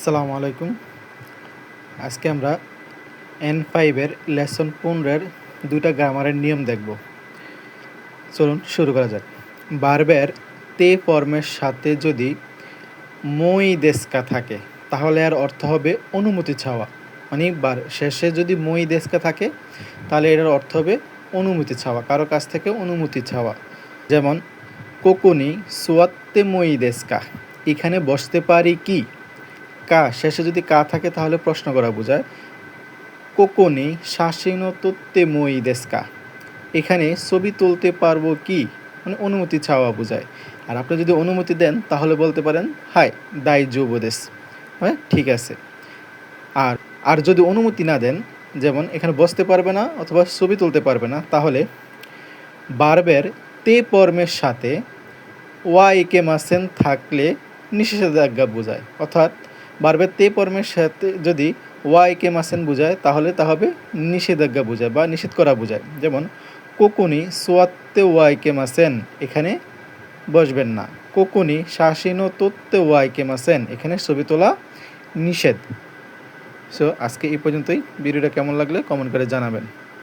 আসসালামু আলাইকুম। আজকে আমরা N5 লেসন 15 দুইটা গ্রামারের নিয়ম দেখব। চলুন শুরু করা যাক। ভার্বের তে ফর্মের সাথে যদি মই দেশকা থাকে তাহলে এর অর্থ হবে অনুমতি চাওয়া। মানে শেষে যদি মই দেশকা থাকে তাহলে এর অর্থ হবে অনুমতি চাওয়া, কারো কাছ থেকে অনুমতি চাওয়া। যেমন কোকোনি সোয়াত্তে মই দেশকা, এখানে বসতে পারি কি? কা শেষে যদি কা থাকে তাহলে প্রশ্ন করা বোঝায়। কোকোনি শাসিনোতোত্তে মই দেশকা, এখানে ছবি তুলতে পারবো কি? মানে অনুমতি চাওয়া বোঝায়। আর আপনি যদি অনুমতি দেন তাহলে বলতে পারেন হাই দাইজোবো দেস, হ্যাঁ ঠিক আছে। আর আর যদি অনুমতি না দেন, যেমন এখানে বসতে পারবে না অথবা ছবি তুলতে পারবে না, তাহলে ভার্বের তে ফর্মের সাথে ওয়াইকে মাসেন থাকলে নিষেধাজ্ঞা বোঝায়। অর্থাৎ ভার্বের তে ফর্মের সাথে যদি ওয়াইকে মাসেন বোঝায় তাহলে তা হবে নিষেধাজ্ঞা বোঝায় বা নিষেধ করা বোঝায়। যেমন কোকুনি সোয়াত্তে ওয়াইকে মাসেন, এখানে বসবেন না। কোকুনি শাসিনো তোত্তে ওয়াইকে মাসেন, এখানে ছবি তোলা নিষেধ। সো আজকে এই পর্যন্তই। ভিডিওটা কেমন লাগলে কমেন্ট করে জানাবেন।